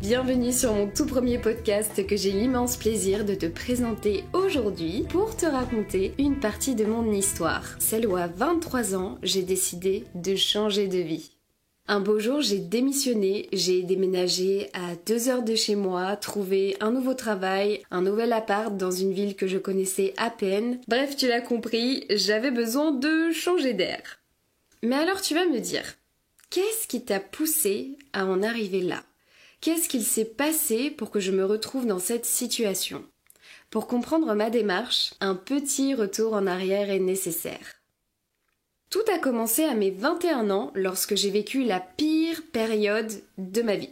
Bienvenue sur mon tout premier podcast que j'ai l'immense plaisir de te présenter aujourd'hui pour te raconter une partie de mon histoire, celle où à 23 ans, j'ai décidé de changer de vie. Un beau jour, j'ai démissionné, j'ai déménagé à 2 heures de chez moi, trouvé un nouveau travail, un nouvel appart dans une ville que je connaissais à peine. Bref, tu l'as compris, j'avais besoin de changer d'air. Mais alors tu vas me dire, qu'est-ce qui t'a poussé à en arriver là ? Qu'est-ce qu'il s'est passé pour que je me retrouve dans cette situation ? Pour comprendre ma démarche, un petit retour en arrière est nécessaire. Tout a commencé à mes 21 ans lorsque j'ai vécu la pire période de ma vie.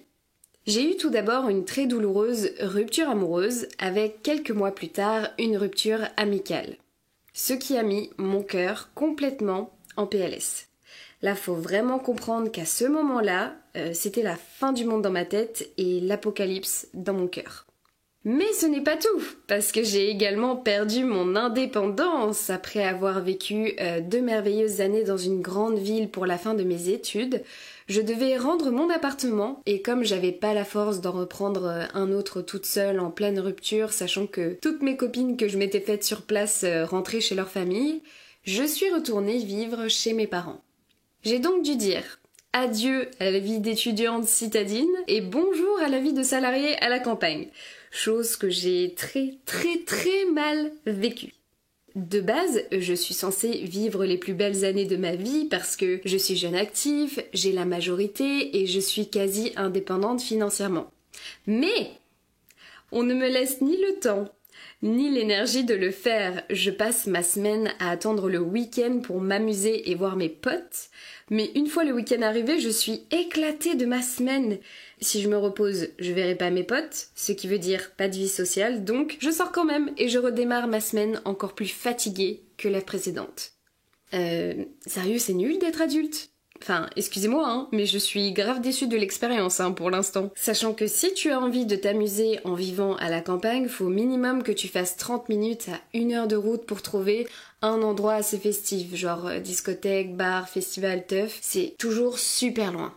J'ai eu tout d'abord une très douloureuse rupture amoureuse avec quelques mois plus tard une rupture amicale. Ce qui a mis mon cœur complètement en PLS. Là, faut vraiment comprendre qu'à ce moment-là, c'était la fin du monde dans ma tête et l'apocalypse dans mon cœur. Mais ce n'est pas tout, parce que j'ai également perdu mon indépendance après avoir vécu 2 merveilleuses années dans une grande ville pour la fin de mes études. Je devais rendre mon appartement et comme j'avais pas la force d'en reprendre un autre toute seule en pleine rupture, sachant que toutes mes copines que je m'étais faites sur place rentraient chez leur famille, je suis retournée vivre chez mes parents. J'ai donc dû dire adieu à la vie d'étudiante citadine et bonjour à la vie de salarié à la campagne, chose que j'ai très mal vécue. De base, je suis censée vivre les plus belles années de ma vie parce que je suis jeune active, j'ai la majorité et je suis quasi indépendante financièrement. Mais on ne me laisse ni le temps, ni l'énergie de le faire. Je passe ma semaine à attendre le week-end pour m'amuser et voir mes potes. Mais une fois le week-end arrivé, je suis éclatée de ma semaine. Si je me repose, je verrai pas mes potes, ce qui veut dire pas de vie sociale, donc je sors quand même et je redémarre ma semaine encore plus fatiguée que la précédente. Sérieux, c'est nul d'être adulte ? Enfin, excusez-moi, hein, mais je suis grave déçue de l'expérience pour l'instant. Sachant que si tu as envie de t'amuser en vivant à la campagne, faut minimum que tu fasses 30 minutes à 1 heure de route pour trouver un endroit assez festif, genre discothèque, bar, festival, teuf, c'est toujours super loin.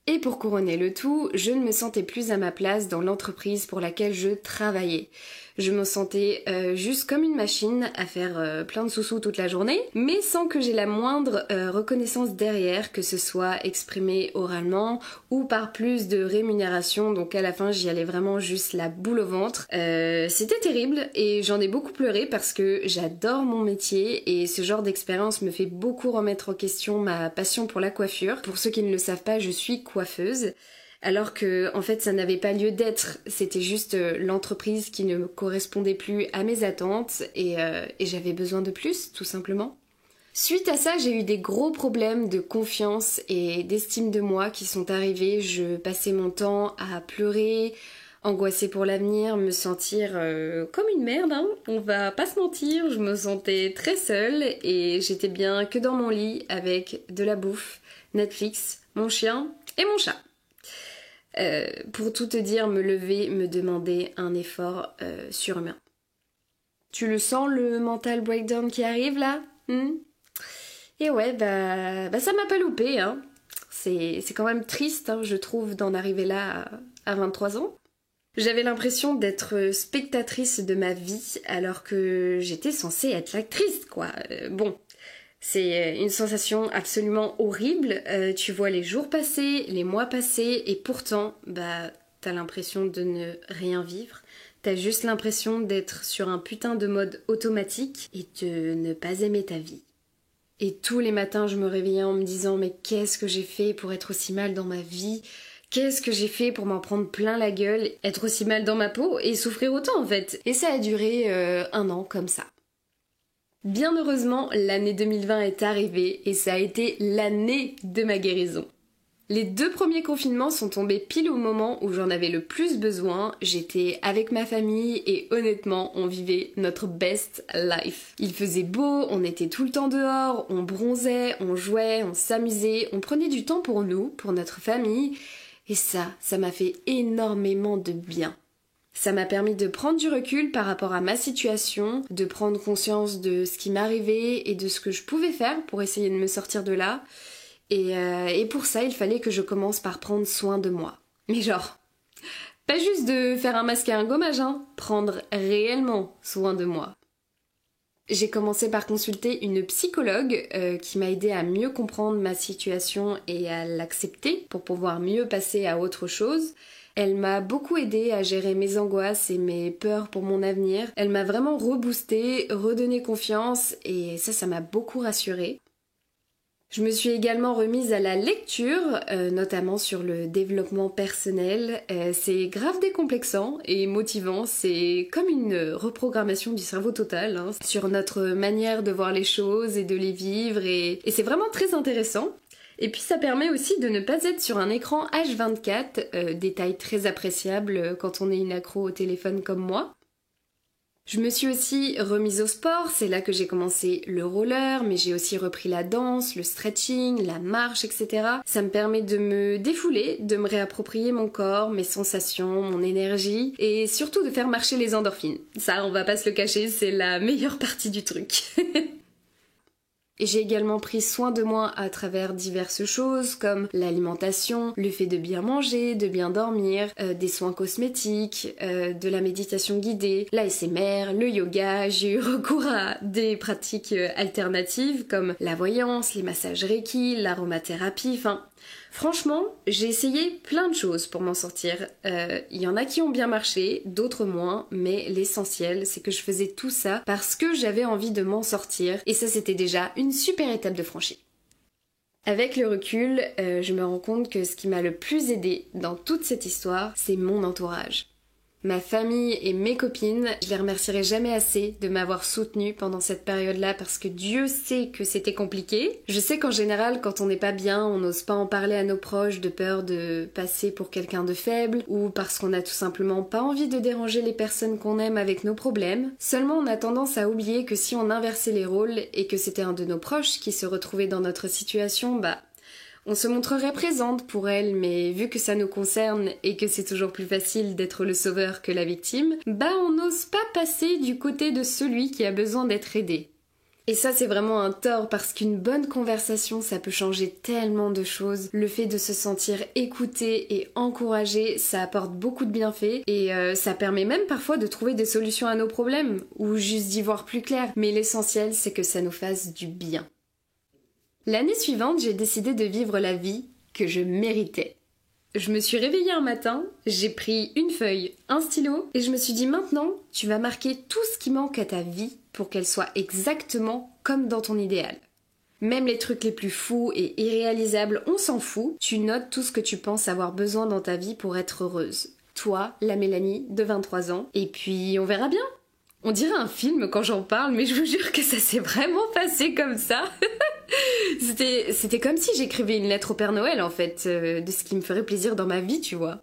Et pour couronner le tout, je ne me sentais plus à ma place dans l'entreprise pour laquelle je travaillais. Je me sentais juste comme une machine à faire plein de sous-sous toute la journée, mais sans que j'ai la moindre reconnaissance derrière, que ce soit exprimé oralement ou par plus de rémunération, donc à la fin j'y allais vraiment juste la boule au ventre. C'était terrible et j'en ai beaucoup pleuré parce que j'adore mon métier et ce genre d'expérience me fait beaucoup remettre en question ma passion pour la coiffure. Pour ceux qui ne le savent pas, je suis coiffeuse. Alors que, en fait, ça n'avait pas lieu d'être. C'était juste l'entreprise qui ne me correspondait plus à mes attentes et j'avais besoin de plus, tout simplement. Suite à ça, j'ai eu des gros problèmes de confiance et d'estime de moi qui sont arrivés. Je passais mon temps à pleurer, angoisser pour l'avenir, me sentir comme une merde, on va pas se mentir. Je me sentais très seule et j'étais bien que dans mon lit avec de la bouffe, Netflix, mon chien et mon chat. Pour tout te dire, me lever me demandait un effort surhumain. Tu le sens, le mental breakdown qui arrive là ? Et ouais, bah ça m'a pas loupé, C'est quand même triste, je trouve, d'en arriver là à 23 ans. J'avais l'impression d'être spectatrice de ma vie alors que j'étais censée être l'actrice, quoi. C'est une sensation absolument horrible, tu vois les jours passer, les mois passer, et pourtant, t'as l'impression de ne rien vivre, t'as juste l'impression d'être sur un putain de mode automatique et de ne pas aimer ta vie. Et tous les matins, je me réveillais en me disant « Mais qu'est-ce que j'ai fait pour être aussi mal dans ma vie ? Qu'est-ce que j'ai fait pour m'en prendre plein la gueule, être aussi mal dans ma peau et souffrir autant en fait ?» Et ça a duré 1 an comme ça. Bien heureusement, l'année 2020 est arrivée et ça a été l'année de ma guérison. Les 2 premiers confinements sont tombés pile au moment où j'en avais le plus besoin. J'étais avec ma famille et honnêtement, on vivait notre best life. Il faisait beau, on était tout le temps dehors, on bronzait, on jouait, on s'amusait, on prenait du temps pour nous, pour notre famille. Et ça m'a fait énormément de bien. Ça m'a permis de prendre du recul par rapport à ma situation, de prendre conscience de ce qui m'arrivait et de ce que je pouvais faire pour essayer de me sortir de là. Et pour ça, il fallait que je commence par prendre soin de moi. Mais genre, Pas juste de faire un masque et un gommage, prendre réellement soin de moi. J'ai commencé par consulter une psychologue qui m'a aidé à mieux comprendre ma situation et à l'accepter pour pouvoir mieux passer à autre chose. Elle m'a beaucoup aidé à gérer mes angoisses et mes peurs pour mon avenir. Elle m'a vraiment reboosté, redonné confiance et ça m'a beaucoup rassurée. Je me suis également remise à la lecture, notamment sur le développement personnel. C'est grave décomplexant et motivant, c'est comme une reprogrammation du cerveau total sur notre manière de voir les choses et de les vivre et c'est vraiment très intéressant. Et puis ça permet aussi de ne pas être sur un écran H24, détail très appréciable quand on est une accro au téléphone comme moi. Je me suis aussi remise au sport, c'est là que j'ai commencé le roller, mais j'ai aussi repris la danse, le stretching, la marche, etc. Ça me permet de me défouler, de me réapproprier mon corps, mes sensations, mon énergie, et surtout de faire marcher les endorphines. Ça, on va pas se le cacher, c'est la meilleure partie du truc. Et j'ai également pris soin de moi à travers diverses choses comme l'alimentation, le fait de bien manger, de bien dormir, des soins cosmétiques, de la méditation guidée, l'ASMR, le yoga. J'ai eu recours à des pratiques alternatives comme la voyance, les massages Reiki, l'aromathérapie, franchement, j'ai essayé plein de choses pour m'en sortir. Il y en a qui ont bien marché, d'autres moins, mais l'essentiel, c'est que je faisais tout ça parce que j'avais envie de m'en sortir, et ça c'était déjà une super étape de franchie. Avec le recul, je me rends compte que ce qui m'a le plus aidé dans toute cette histoire, c'est mon entourage. Ma famille et mes copines, je les remercierai jamais assez de m'avoir soutenue pendant cette période-là parce que Dieu sait que c'était compliqué. Je sais qu'en général, quand on n'est pas bien, on n'ose pas en parler à nos proches de peur de passer pour quelqu'un de faible ou parce qu'on n'a tout simplement pas envie de déranger les personnes qu'on aime avec nos problèmes. Seulement, on a tendance à oublier que si on inversait les rôles et que c'était un de nos proches qui se retrouvait dans notre situation, on se montrerait présente pour elle, mais vu que ça nous concerne et que c'est toujours plus facile d'être le sauveur que la victime, on n'ose pas passer du côté de celui qui a besoin d'être aidé. Et ça, c'est vraiment un tort parce qu'une bonne conversation, ça peut changer tellement de choses. Le fait de se sentir écouté et encouragé, ça apporte beaucoup de bienfaits et ça permet même parfois de trouver des solutions à nos problèmes ou juste d'y voir plus clair. Mais l'essentiel, c'est que ça nous fasse du bien. L'année suivante, j'ai décidé de vivre la vie que je méritais. Je me suis réveillée un matin, j'ai pris une feuille, un stylo, et je me suis dit maintenant, tu vas marquer tout ce qui manque à ta vie pour qu'elle soit exactement comme dans ton idéal. Même les trucs les plus fous et irréalisables, on s'en fout, tu notes tout ce que tu penses avoir besoin dans ta vie pour être heureuse. Toi, la Mélanie de 23 ans, et puis on verra bien. On dirait un film quand j'en parle, mais je vous jure que ça s'est vraiment passé comme ça. C'était comme si j'écrivais une lettre au Père Noël en fait, de ce qui me ferait plaisir dans ma vie, tu vois.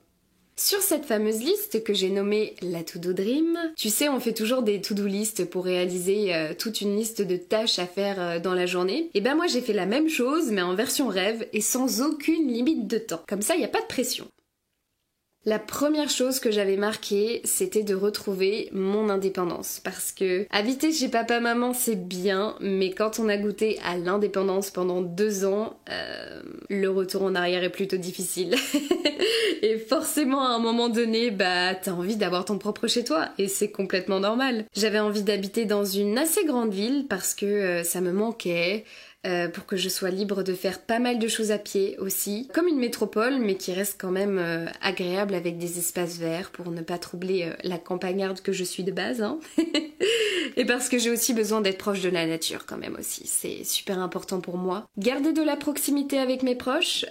Sur cette fameuse liste que j'ai nommée la To-Do Dream, tu sais, on fait toujours des to-do list pour réaliser toute une liste de tâches à faire dans la journée. Et moi j'ai fait la même chose mais en version rêve et sans aucune limite de temps. Comme ça, il n'y a pas de pression. La première chose que j'avais marquée, c'était de retrouver mon indépendance. Parce que habiter chez papa-maman, c'est bien, mais quand on a goûté à l'indépendance pendant 2 ans, le retour en arrière est plutôt difficile. Et forcément, à un moment donné, t'as envie d'avoir ton propre chez toi, et c'est complètement normal. J'avais envie d'habiter dans une assez grande ville parce que ça me manquait. Pour que je sois libre de faire pas mal de choses à pied aussi, comme une métropole mais qui reste quand même agréable avec des espaces verts pour ne pas troubler la campagnarde que je suis de base. Et parce que j'ai aussi besoin d'être proche de la nature quand même aussi, c'est super important pour moi. Garder de la proximité avec mes proches,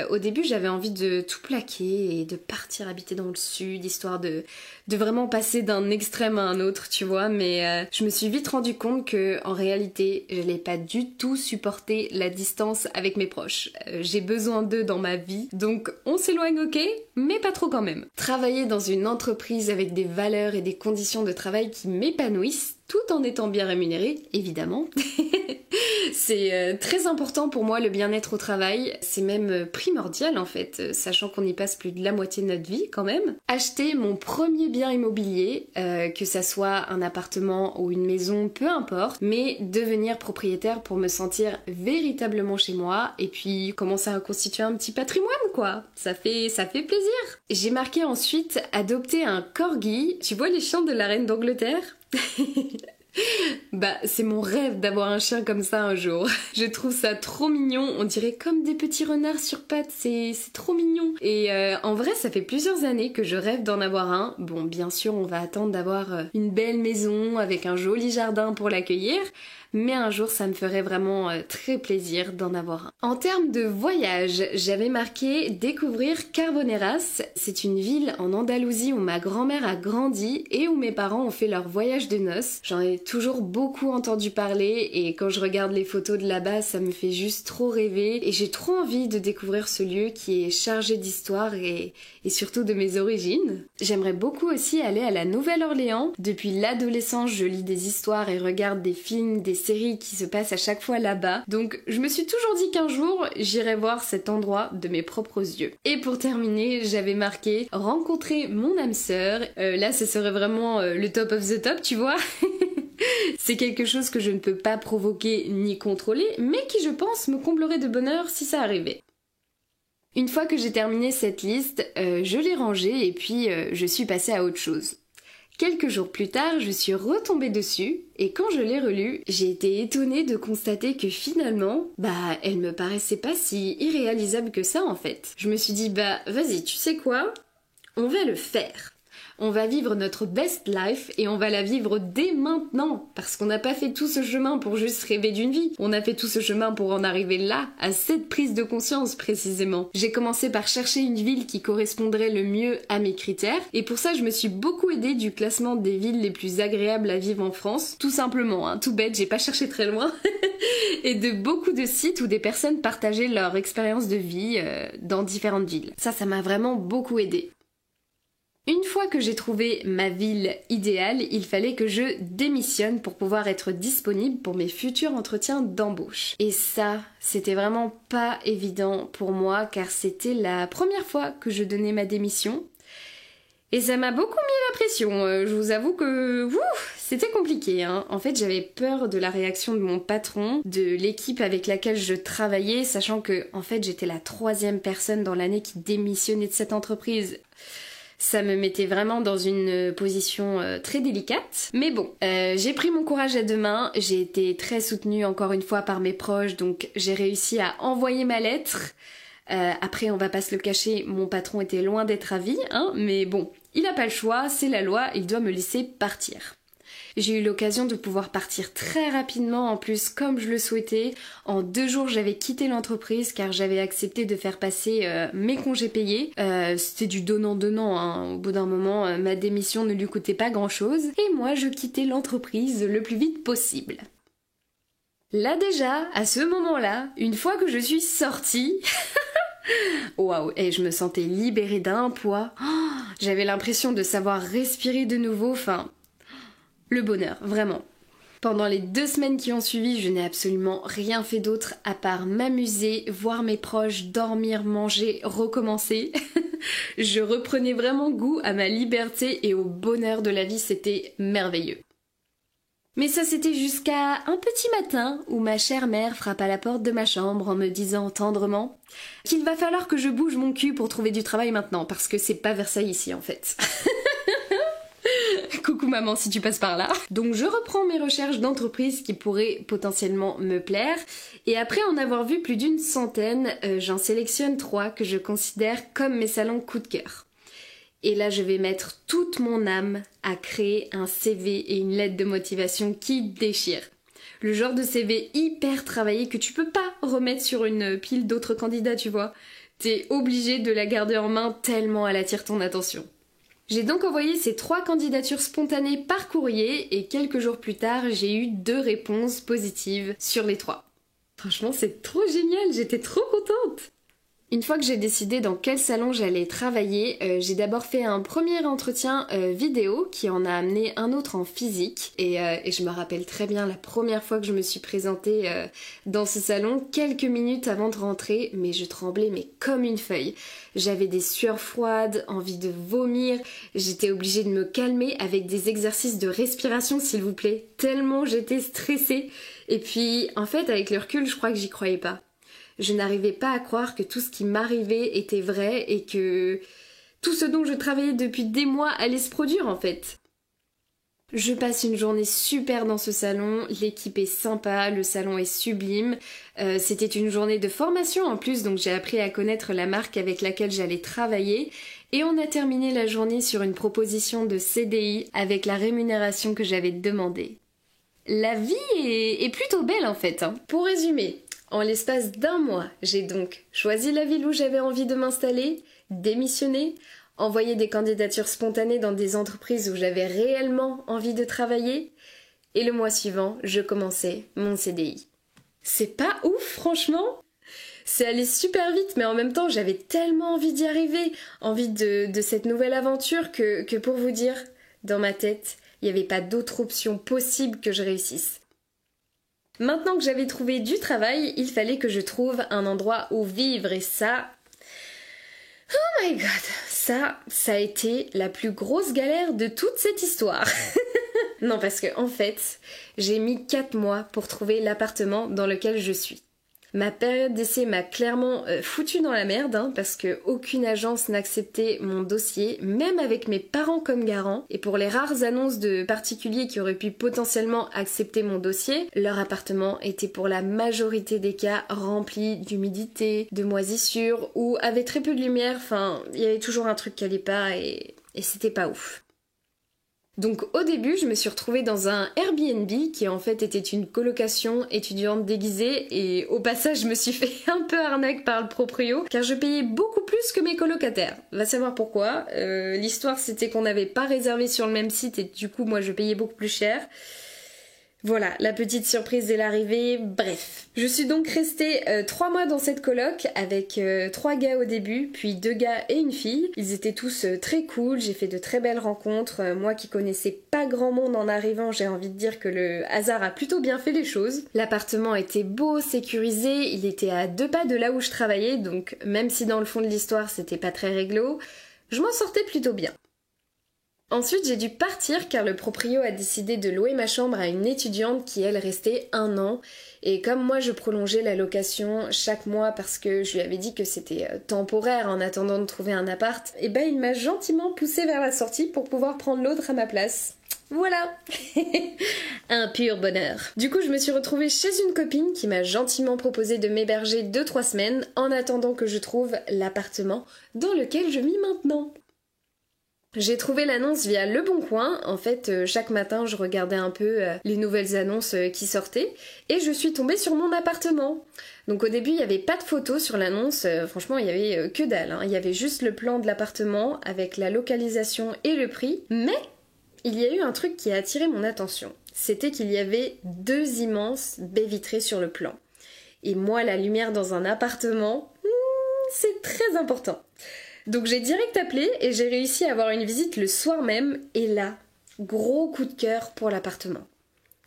au début j'avais envie de tout plaquer et de partir habiter dans le sud, histoire de vraiment passer d'un extrême à un autre, tu vois, mais je me suis vite rendu compte que en réalité je n'ai pas du tout supporté la distance avec mes proches. J'ai besoin d'eux dans ma vie, donc on s'éloigne ok, mais pas trop quand même. Travailler dans une entreprise avec des valeurs et des conditions de travail qui m'épanouissent, tout en étant bien rémunérée, évidemment. C'est très important pour moi le bien-être au travail, c'est même primordial en fait, sachant qu'on y passe plus de la moitié de notre vie quand même. Acheter mon premier bien immobilier, que ça soit un appartement ou une maison, peu importe, mais devenir propriétaire pour me sentir véritablement chez moi et puis commencer à constituer un petit patrimoine quoi, ça fait plaisir. J'ai marqué ensuite adopter un corgi, tu vois les chiens de la reine d'Angleterre? Bah, c'est mon rêve d'avoir un chien comme ça un jour. Je trouve ça trop mignon, on dirait comme des petits renards sur pattes, c'est trop mignon. Et en vrai, ça fait plusieurs années que je rêve d'en avoir un. Bon, bien sûr, on va attendre d'avoir une belle maison avec un joli jardin pour l'accueillir, mais un jour, ça me ferait vraiment très plaisir d'en avoir un. En termes de voyage, j'avais marqué découvrir Carboneras. C'est une ville en Andalousie où ma grand-mère a grandi et où mes parents ont fait leur voyage de noces. J'en ai toujours beaucoup entendu parler et quand je regarde les photos de là-bas, ça me fait juste trop rêver et j'ai trop envie de découvrir ce lieu qui est chargé d'histoire et surtout de mes origines. J'aimerais beaucoup aussi aller à la Nouvelle-Orléans. Depuis l'adolescence, je lis des histoires et regarde des films, des séries qui se passent à chaque fois là-bas. Donc je me suis toujours dit qu'un jour, j'irai voir cet endroit de mes propres yeux. Et pour terminer, j'avais marqué rencontrer mon âme sœur. Là, ce serait vraiment le top of the top, tu vois. C'est quelque chose que je ne peux pas provoquer ni contrôler, mais qui je pense me comblerait de bonheur si ça arrivait. Une fois que j'ai terminé cette liste, je l'ai rangée et puis je suis passée à autre chose. Quelques jours plus tard, je suis retombée dessus et quand je l'ai relue, j'ai été étonnée de constater que finalement, elle me paraissait pas si irréalisable que ça en fait. Je me suis dit, vas-y, tu sais quoi? On va le faire. On va vivre notre best life et on va la vivre dès maintenant parce qu'on n'a pas fait tout ce chemin pour juste rêver d'une vie. On a fait tout ce chemin pour en arriver là, à cette prise de conscience précisément. J'ai commencé par chercher une ville qui correspondrait le mieux à mes critères et pour ça je me suis beaucoup aidée du classement des villes les plus agréables à vivre en France. Tout simplement, tout bête, j'ai pas cherché très loin. Et de beaucoup de sites où des personnes partageaient leur expérience de vie dans différentes villes. Ça m'a vraiment beaucoup aidée. Une fois que j'ai trouvé ma ville idéale, il fallait que je démissionne pour pouvoir être disponible pour mes futurs entretiens d'embauche. Et ça, c'était vraiment pas évident pour moi car c'était la première fois que je donnais ma démission. Et ça m'a beaucoup mis la pression, je vous avoue que c'était compliqué. En fait, j'avais peur de la réaction de mon patron, de l'équipe avec laquelle je travaillais, sachant que en fait j'étais la 3e personne dans l'année qui démissionnait de cette entreprise. Ça me mettait vraiment dans une position très délicate. Mais bon, j'ai pris mon courage à deux mains, j'ai été très soutenue encore une fois par mes proches, donc j'ai réussi à envoyer ma lettre. Après, on va pas se le cacher, mon patron était loin d'être ravi, mais bon, il a pas le choix, c'est la loi, il doit me laisser partir. J'ai eu l'occasion de pouvoir partir très rapidement, en plus comme je le souhaitais. En 2 jours, j'avais quitté l'entreprise car j'avais accepté de faire passer mes congés payés. C'était du donnant-donnant, Au bout d'un moment, ma démission ne lui coûtait pas grand-chose. Et moi, je quittais l'entreprise le plus vite possible. Là déjà, à ce moment-là, une fois que je suis sortie... Waouh, et je me sentais libérée d'un poids. J'avais l'impression de savoir respirer de nouveau, le bonheur, vraiment. Pendant les 2 semaines qui ont suivi, je n'ai absolument rien fait d'autre à part m'amuser, voir mes proches, dormir, manger, recommencer. Je reprenais vraiment goût à ma liberté et au bonheur de la vie, c'était merveilleux. Mais ça c'était jusqu'à un petit matin où ma chère mère frappe à la porte de ma chambre en me disant tendrement qu'il va falloir que je bouge mon cul pour trouver du travail maintenant, parce que c'est pas Versailles ici en fait. Coucou maman si tu passes par là. Donc je reprends mes recherches d'entreprises qui pourraient potentiellement me plaire et après en avoir vu plus d'une centaine, j'en sélectionne 3 que je considère comme mes salons coup de cœur. Et là je vais mettre toute mon âme à créer un CV et une lettre de motivation qui déchire. Le genre de CV hyper travaillé que tu peux pas remettre sur une pile d'autres candidats, tu vois. T'es obligé de la garder en main tellement elle attire ton attention. J'ai donc envoyé ces 3 candidatures spontanées par courrier et quelques jours plus tard, j'ai eu 2 réponses positives sur les 3. Franchement, c'est trop génial, j'étais trop contente. Une fois que j'ai décidé dans quel salon j'allais travailler, j'ai d'abord fait un premier entretien vidéo qui en a amené un autre en physique. Et je me rappelle très bien la première fois que je me suis présentée dans ce salon, quelques minutes avant de rentrer, mais je tremblais mais comme une feuille. J'avais des sueurs froides, envie de vomir, j'étais obligée de me calmer avec des exercices de respiration s'il vous plaît, tellement j'étais stressée. Et puis en fait avec le recul je crois que j'y croyais pas. Je n'arrivais pas à croire que tout ce qui m'arrivait était vrai et que tout ce dont je travaillais depuis des mois allait se produire en fait. Je passe une journée super dans ce salon, l'équipe est sympa, le salon est sublime. C'était une journée de formation en plus, donc j'ai appris à connaître la marque avec laquelle j'allais travailler. Et on a terminé la journée sur une proposition de CDI avec la rémunération que j'avais demandée. La vie est plutôt belle en fait, hein. Pour résumer, en l'espace d'un mois, j'ai donc choisi la ville où j'avais envie de m'installer, démissionné, envoyé des candidatures spontanées dans des entreprises où j'avais réellement envie de travailler, et le mois suivant, je commençais mon CDI. C'est pas ouf, franchement? C'est allé super vite, mais en même temps, j'avais tellement envie d'y arriver, envie de cette nouvelle aventure que pour vous dire, dans ma tête, il n'y avait pas d'autre option possible que je réussisse. Maintenant que j'avais trouvé du travail, il fallait que je trouve un endroit où vivre et ça... Oh my god, ça a été la plus grosse galère de toute cette histoire. Non, parce que en fait, j'ai mis 4 mois pour trouver l'appartement dans lequel je suis. Ma période d'essai m'a clairement foutu dans la merde, hein, parce que aucune agence n'acceptait mon dossier, même avec mes parents comme garants. Et pour les rares annonces de particuliers qui auraient pu potentiellement accepter mon dossier, leur appartement était pour la majorité des cas rempli d'humidité, de moisissures, ou avait très peu de lumière, enfin, il y avait toujours un truc qui allait pas et c'était pas ouf. Donc au début, je me suis retrouvée dans un Airbnb qui en fait était une colocation étudiante déguisée et au passage, je me suis fait un peu arnaque par le proprio car je payais beaucoup plus que mes colocataires. Va savoir pourquoi. L'histoire c'était qu'on n'avait pas réservé sur le même site et du coup moi je payais beaucoup plus cher. Voilà, la petite surprise dès l'arrivée, bref. Je suis donc restée 3 mois dans cette coloc avec 3 gars au début, puis 2 gars et une fille. Ils étaient tous très cool, j'ai fait de très belles rencontres. Moi qui connaissais pas grand monde en arrivant, j'ai envie de dire que le hasard a plutôt bien fait les choses. L'appartement était beau, sécurisé, il était à 2 pas de là où je travaillais, donc même si dans le fond de l'histoire c'était pas très réglo, je m'en sortais plutôt bien. Ensuite, j'ai dû partir car le proprio a décidé de louer ma chambre à une étudiante qui, elle, restait 1 an. Et comme moi, je prolongeais la location chaque mois parce que je lui avais dit que c'était temporaire en attendant de trouver un appart, et ben il m'a gentiment poussée vers la sortie pour pouvoir prendre l'autre à ma place. Voilà. Un pur bonheur. Du coup, je me suis retrouvée chez une copine qui m'a gentiment proposé de m'héberger 2-3 semaines en attendant que je trouve l'appartement dans lequel je vis maintenant. J'ai trouvé l'annonce via Le Bon Coin. En fait, chaque matin, je regardais un peu les nouvelles annonces qui sortaient et je suis tombée sur mon appartement. Donc au début, il n'y avait pas de photos sur l'annonce. Franchement, il n'y avait que dalle, hein. Il y avait juste le plan de l'appartement avec la localisation et le prix. Mais il y a eu un truc qui a attiré mon attention. C'était qu'il y avait 2 immenses baies vitrées sur le plan. Et moi, la lumière dans un appartement, c'est très important. Donc j'ai direct appelé et j'ai réussi à avoir une visite le soir même et là, gros coup de cœur pour l'appartement.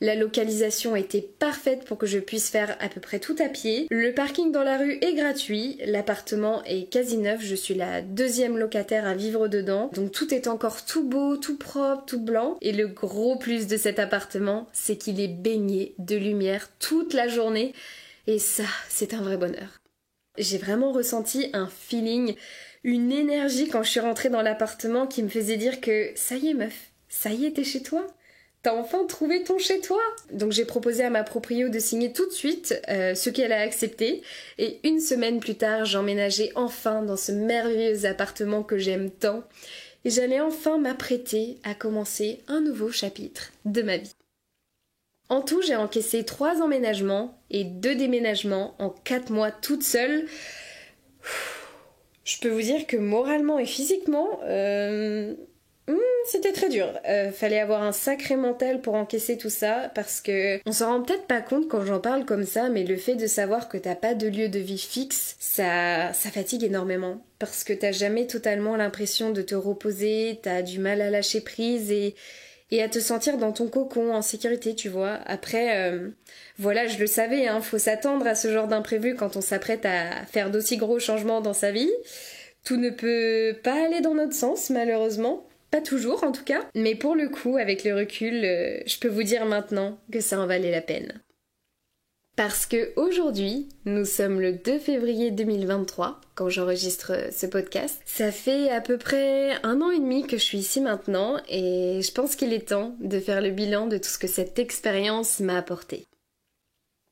La localisation était parfaite pour que je puisse faire à peu près tout à pied. Le parking dans la rue est gratuit, l'appartement est quasi neuf, je suis la 2e locataire à vivre dedans. Donc tout est encore tout beau, tout propre, tout blanc. Et le gros plus de cet appartement, c'est qu'il est baigné de lumière toute la journée. Et ça, c'est un vrai bonheur. J'ai vraiment ressenti un feeling, une énergie quand je suis rentrée dans l'appartement qui me faisait dire que ça y est meuf, ça y est t'es chez toi, t'as enfin trouvé ton chez toi. Donc j'ai proposé à ma proprio de signer tout de suite, ce qu'elle a accepté et 1 semaine plus tard j'emménageais enfin dans ce merveilleux appartement que j'aime tant et j'allais enfin m'apprêter à commencer un nouveau chapitre de ma vie. En tout j'ai encaissé 3 emménagements et 2 déménagements en 4 mois toute seule. Je peux vous dire que moralement et physiquement, c'était très dur. Fallait avoir un sacré mental pour encaisser tout ça, parce que on s'en rend peut-être pas compte quand j'en parle comme ça, mais le fait de savoir que t'as pas de lieu de vie fixe, ça fatigue énormément. Parce que t'as jamais totalement l'impression de te reposer, t'as du mal à lâcher prise et à te sentir dans ton cocon en sécurité, tu vois. Après, voilà, je le savais, hein, faut s'attendre à ce genre d'imprévu quand on s'apprête à faire d'aussi gros changements dans sa vie. Tout ne peut pas aller dans notre sens, malheureusement. Pas toujours, en tout cas. Mais pour le coup, avec le recul, je peux vous dire maintenant que ça en valait la peine. Parce que aujourd'hui, nous sommes le 2 février 2023, quand j'enregistre ce podcast. Ça fait à peu près 1 an et demi que je suis ici maintenant, et je pense qu'il est temps de faire le bilan de tout ce que cette expérience m'a apporté.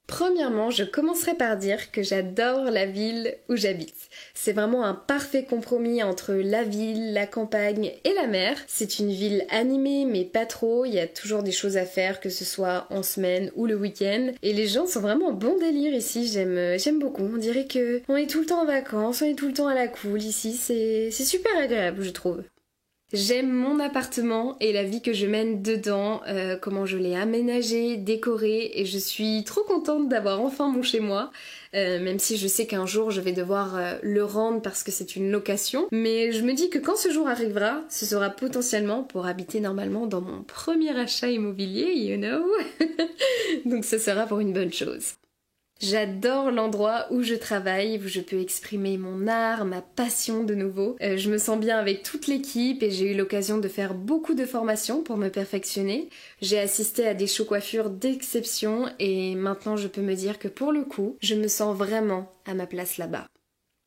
Premièrement, je commencerai par dire que j'adore la ville où j'habite. C'est vraiment un parfait compromis entre la ville, la campagne et la mer. C'est une ville animée mais pas trop, il y a toujours des choses à faire, que ce soit en semaine ou le week-end. Et les gens sont vraiment en bon délire ici, j'aime beaucoup. On dirait que on est tout le temps en vacances, on est tout le temps à la cool ici, c'est super agréable je trouve. J'aime mon appartement et la vie que je mène dedans, comment je l'ai aménagé, décoré, et je suis trop contente d'avoir enfin mon chez-moi, même si je sais qu'un jour je vais devoir le rendre parce que c'est une location, mais je me dis que quand ce jour arrivera, ce sera potentiellement pour habiter normalement dans mon premier achat immobilier, you know. Donc ce sera pour une bonne chose. J'adore l'endroit où je travaille, où je peux exprimer mon art, ma passion de nouveau. Je me sens bien avec toute l'équipe et j'ai eu l'occasion de faire beaucoup de formations pour me perfectionner. J'ai assisté à des shows coiffures d'exception et maintenant je peux me dire que pour le coup, je me sens vraiment à ma place là-bas.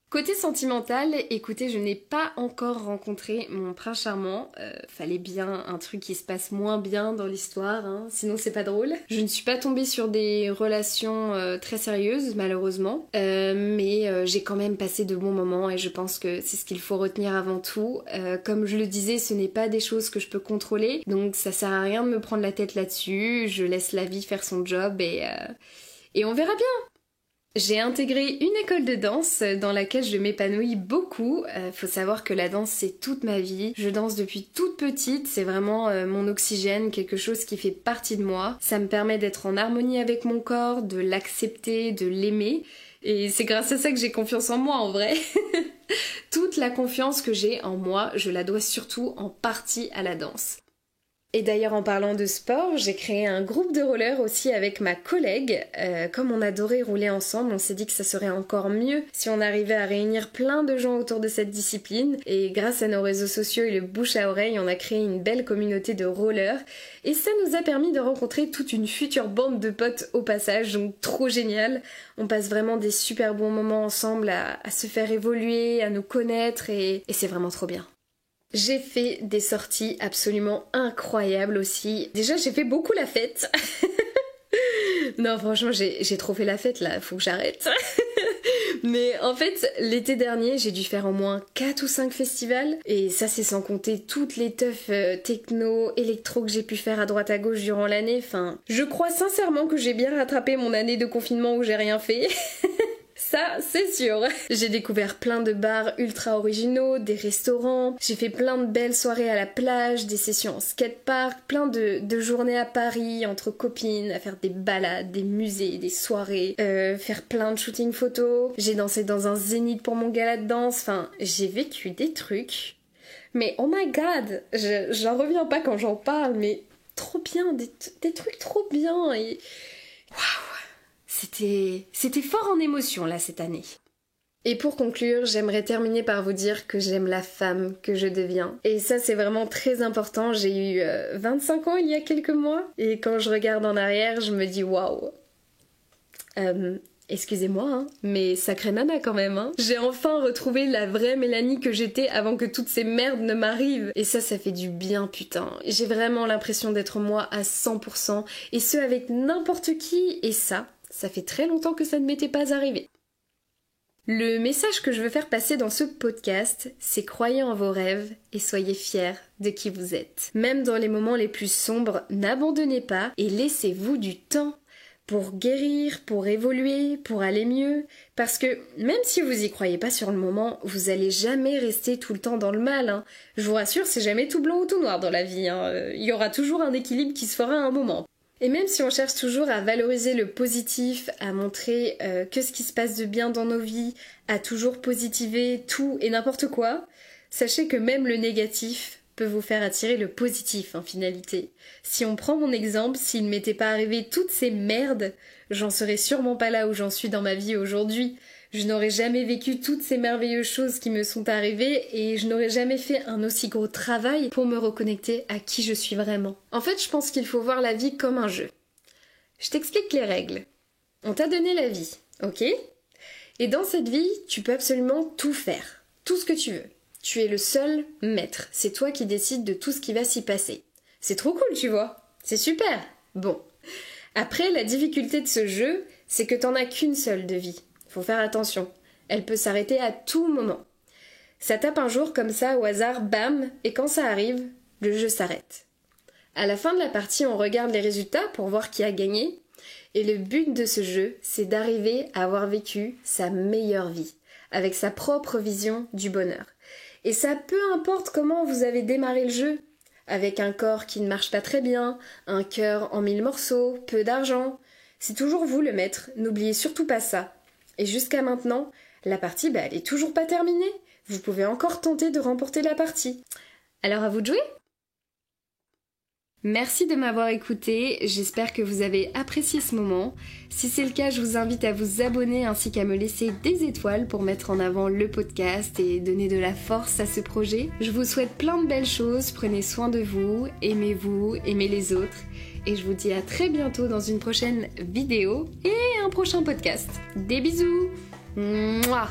Côté sentimental, écoutez, je n'ai pas encore rencontré mon prince charmant. Fallait bien un truc qui se passe moins bien dans l'histoire, hein, sinon c'est pas drôle. Je ne suis pas tombée sur des relations très sérieuses, malheureusement. Mais j'ai quand même passé de bons moments et je pense que c'est ce qu'il faut retenir avant tout. Comme je le disais, ce n'est pas des choses que je peux contrôler, donc ça sert à rien de me prendre la tête là-dessus. Je laisse la vie faire son job et on verra bien. J'ai intégré une école de danse dans laquelle je m'épanouis beaucoup. Faut savoir que la danse c'est toute ma vie. Je danse depuis toute petite, c'est vraiment mon oxygène, quelque chose qui fait partie de moi. Ça me permet d'être en harmonie avec mon corps, de l'accepter, de l'aimer. Et c'est grâce à ça que j'ai confiance en moi en vrai. Toute la confiance que j'ai en moi, je la dois surtout en partie à la danse. Et d'ailleurs en parlant de sport, j'ai créé un groupe de rollers aussi avec ma collègue. Comme on adorait rouler ensemble, on s'est dit que ça serait encore mieux si on arrivait à réunir plein de gens autour de cette discipline. Et grâce à nos réseaux sociaux et le bouche à oreille, on a créé une belle communauté de rollers. Et ça nous a permis de rencontrer toute une future bande de potes au passage, donc trop génial. On passe vraiment des super bons moments ensemble à se faire évoluer, à nous connaître et c'est vraiment trop bien. J'ai fait des sorties absolument incroyables aussi. Déjà, j'ai fait beaucoup la fête. Non, franchement, j'ai trop fait la fête là, faut que j'arrête. Mais en fait, l'été dernier, j'ai dû faire au moins 4 ou 5 festivals. Et ça, c'est sans compter toutes les teufs techno, électro que j'ai pu faire à droite à gauche durant l'année. Enfin, je crois sincèrement que j'ai bien rattrapé mon année de confinement où j'ai rien fait. Ça, c'est sûr. J'ai découvert plein de bars ultra originaux, des restaurants, j'ai fait plein de belles soirées à la plage, des sessions en skatepark, plein de journées à Paris entre copines, à faire des balades, des musées, des soirées, faire plein de shootings photos. J'ai dansé dans un zénith pour mon gala de danse, enfin, j'ai vécu des trucs. Mais oh my god, j'en reviens pas quand j'en parle, mais trop bien, des trucs trop bien et... Waouh! C'était fort en émotion là cette année. Et pour conclure, j'aimerais terminer par vous dire que j'aime la femme que je deviens. Et ça c'est vraiment très important, j'ai eu 25 ans il y a quelques mois, et quand je regarde en arrière, je me dis waouh. Excusez-moi, hein, mais sacrée nana quand même, hein. J'ai enfin retrouvé la vraie Mélanie que j'étais avant que toutes ces merdes ne m'arrivent. Et ça fait du bien, putain. J'ai vraiment l'impression d'être moi à 100%, et ce avec n'importe qui, et ça fait très longtemps que ça ne m'était pas arrivé. Le message que je veux faire passer dans ce podcast, c'est croyez en vos rêves et soyez fiers de qui vous êtes. Même dans les moments les plus sombres, n'abandonnez pas et laissez-vous du temps. pour guérir, pour évoluer, pour aller mieux. Parce que même si vous y croyez pas sur le moment, vous allez jamais rester tout le temps dans le mal, hein. Je vous rassure, c'est jamais tout blanc ou tout noir dans la vie, hein. Il y aura toujours un équilibre qui se fera à un moment. Et même si on cherche toujours à valoriser le positif, à montrer que ce qui se passe de bien dans nos vies, à toujours positiver tout et n'importe quoi, sachez que même le négatif peut vous faire attirer le positif en finalité. Si on prend mon exemple, s'il ne m'était pas arrivé toutes ces merdes, j'en serais sûrement pas là où j'en suis dans ma vie aujourd'hui. Je n'aurais jamais vécu toutes ces merveilleuses choses qui me sont arrivées et je n'aurais jamais fait un aussi gros travail pour me reconnecter à qui je suis vraiment. En fait, je pense qu'il faut voir la vie comme un jeu. Je t'explique les règles. On t'a donné la vie, ok ? Et dans cette vie, tu peux absolument tout faire, tout ce que tu veux. Tu es le seul maître, c'est toi qui décides de tout ce qui va s'y passer. C'est trop cool, tu vois, c'est super. Bon. Après, la difficulté de ce jeu, c'est que t'en as qu'une seule de vie. Faut faire attention, elle peut s'arrêter à tout moment. Ça tape un jour comme ça au hasard, bam, et quand ça arrive, le jeu s'arrête. À la fin de la partie, on regarde les résultats pour voir qui a gagné, et le but de ce jeu, c'est d'arriver à avoir vécu sa meilleure vie, avec sa propre vision du bonheur. Et ça peu importe comment vous avez démarré le jeu, avec un corps qui ne marche pas très bien, un cœur en 1000 morceaux, peu d'argent. C'est toujours vous le maître, n'oubliez surtout pas ça. Et jusqu'à maintenant, la partie, elle est toujours pas terminée. Vous pouvez encore tenter de remporter la partie. Alors à vous de jouer! Merci de m'avoir écouté, j'espère que vous avez apprécié ce moment. Si c'est le cas, je vous invite à vous abonner ainsi qu'à me laisser des étoiles pour mettre en avant le podcast et donner de la force à ce projet. Je vous souhaite plein de belles choses, prenez soin de vous, aimez les autres. Et je vous dis à très bientôt dans une prochaine vidéo et un prochain podcast. Des bisous! Mouah.